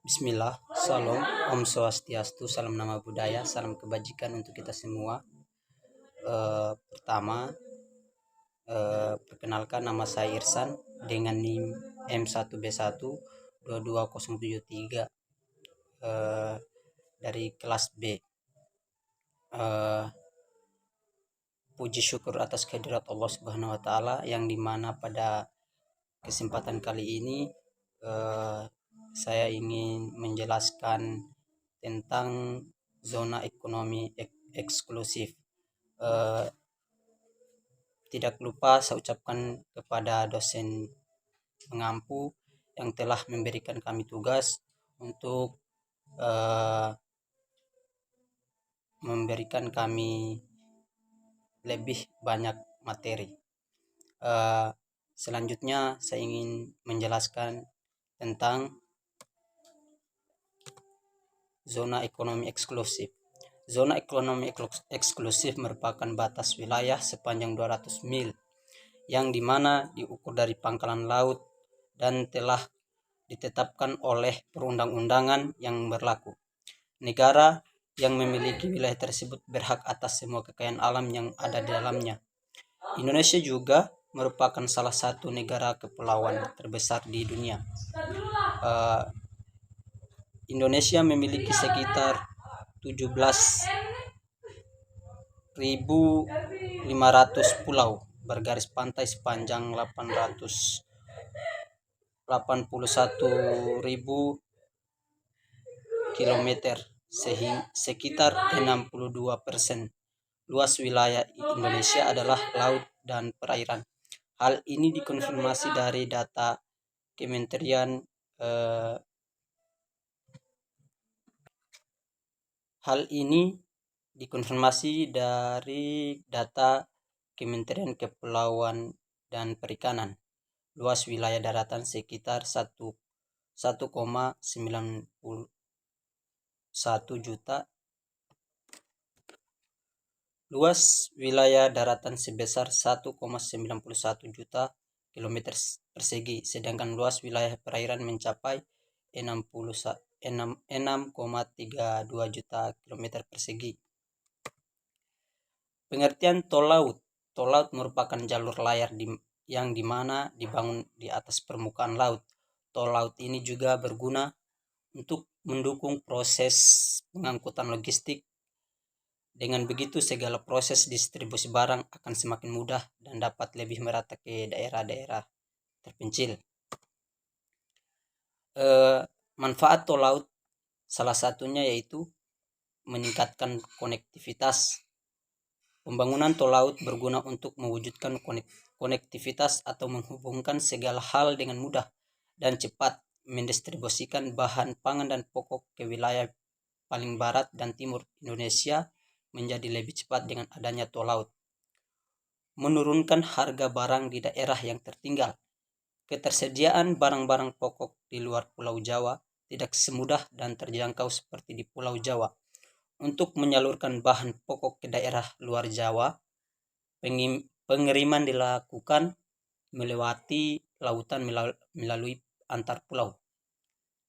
Bismillah, Salam, Om Swastiastu, Salam Nama Budaya, Salam Kebajikan untuk kita semua. Pertama, perkenalkan nama saya Irsan dengan NIM M1B1 22073 dari kelas B. Puji syukur atas kehadirat Allah Subhanahu wa Ta'ala, yang dimana pada kesempatan kali ini saya ingin menjelaskan tentang zona ekonomi eksklusif. Tidak lupa saya ucapkan kepada dosen pengampu yang telah memberikan kami tugas untuk memberikan kami lebih banyak materi. Selanjutnya saya ingin menjelaskan tentang zona ekonomi eksklusif. Zona ekonomi eksklusif merupakan batas wilayah sepanjang 200 mil yang dimana diukur dari pangkalan laut dan telah ditetapkan oleh perundang-undangan yang berlaku. Negara yang memiliki wilayah tersebut berhak atas semua kekayaan alam yang ada di dalamnya. Indonesia juga merupakan salah satu negara kepulauan terbesar di dunia. Indonesia memiliki sekitar 17.500 pulau bergaris pantai sepanjang 881.000 km, sekitar 62% luas wilayah Indonesia adalah laut dan perairan. Hal ini dikonfirmasi dari data Kementerian Kementerian Kepulauan dan Perikanan. Luas wilayah daratan sekitar 1,91 juta. Luas wilayah daratan sebesar 1,91 juta kilometer persegi, sedangkan luas wilayah perairan mencapai 6,32 juta kilometer persegi. Pengertian tol laut. Tol laut merupakan jalur layar yang dimana dibangun di atas permukaan laut. Tol laut ini juga berguna untuk mendukung proses pengangkutan logistik. Dengan begitu segala proses distribusi barang akan semakin mudah dan dapat lebih merata ke daerah-daerah terpencil. Manfaat tol laut salah satunya yaitu meningkatkan konektivitas. Pembangunan tol laut berguna untuk mewujudkan konektivitas atau menghubungkan segala hal dengan mudah dan cepat, mendistribusikan bahan pangan dan pokok ke wilayah paling barat dan timur Indonesia menjadi lebih cepat dengan adanya tol laut. Menurunkan harga barang di daerah yang tertinggal. Ketersediaan barang-barang pokok di luar Pulau Jawa tidak semudah dan terjangkau seperti di Pulau Jawa. Untuk menyalurkan bahan pokok ke daerah luar Jawa, pengiriman dilakukan melewati lautan melalui antar pulau.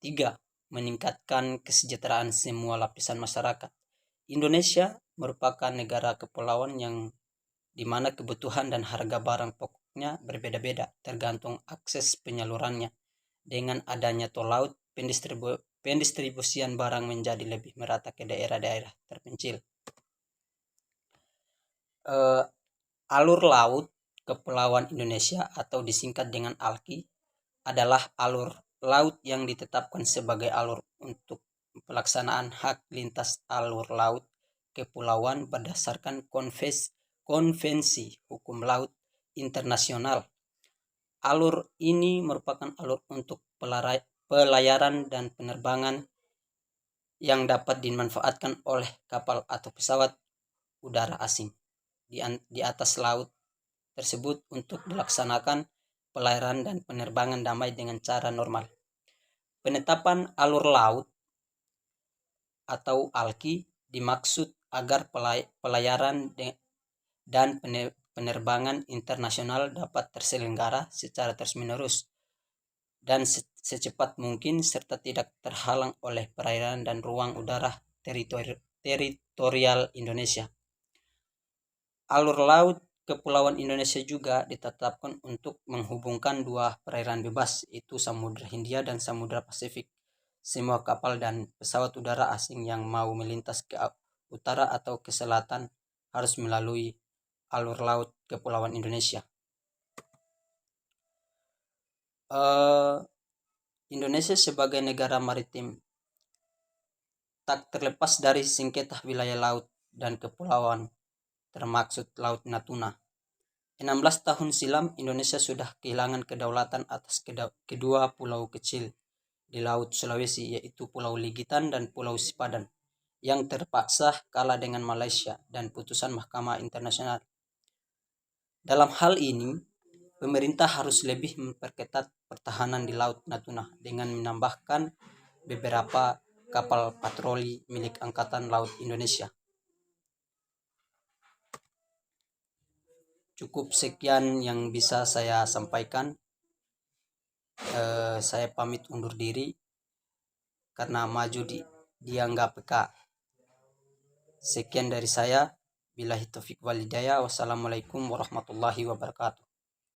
3. Meningkatkan kesejahteraan semua lapisan masyarakat. Indonesia merupakan negara kepulauan yang dimana kebutuhan dan harga barang pokoknya berbeda-beda tergantung akses penyalurannya. Dengan adanya tol laut, pendistribusian barang menjadi lebih merata ke daerah-daerah terpencil. Alur laut Kepulauan Indonesia atau disingkat dengan ALKI adalah alur laut yang ditetapkan sebagai alur untuk pelaksanaan hak lintas alur laut kepulauan berdasarkan konvensi hukum laut internasional. Alur ini merupakan alur untuk pelayaran dan penerbangan yang dapat dimanfaatkan oleh kapal atau pesawat udara asing di atas laut tersebut untuk dilaksanakan pelayaran dan penerbangan damai dengan cara normal. Penetapan alur laut atau ALKI dimaksud agar pelayaran dan penerbangan internasional dapat terselenggara secara terus-menerus dan secepat mungkin serta tidak terhalang oleh perairan dan ruang udara teritorial Indonesia. Alur laut Kepulauan Indonesia juga ditetapkan untuk menghubungkan dua perairan bebas, yaitu Samudra Hindia dan Samudra Pasifik. Semua kapal dan pesawat udara asing yang mau melintas ke utara atau ke selatan harus melalui alur laut Kepulauan Indonesia. Indonesia sebagai negara maritim tak terlepas dari sengketa wilayah laut dan kepulauan, termaksud Laut Natuna. 16 tahun silam Indonesia sudah kehilangan kedaulatan atas kedua pulau kecil di Laut Sulawesi, yaitu Pulau Ligitan dan Pulau Sipadan, yang terpaksa kalah dengan Malaysia dan putusan Mahkamah Internasional. Dalam hal ini, pemerintah harus lebih memperketat pertahanan di Laut Natuna dengan menambahkan beberapa kapal patroli milik Angkatan Laut Indonesia. Cukup sekian yang bisa saya sampaikan. Saya pamit undur diri karena maju dianggap peka. Sekian dari saya. Billahi taufiq wal hidayah. Wassalamualaikum warahmatullahi wabarakatuh.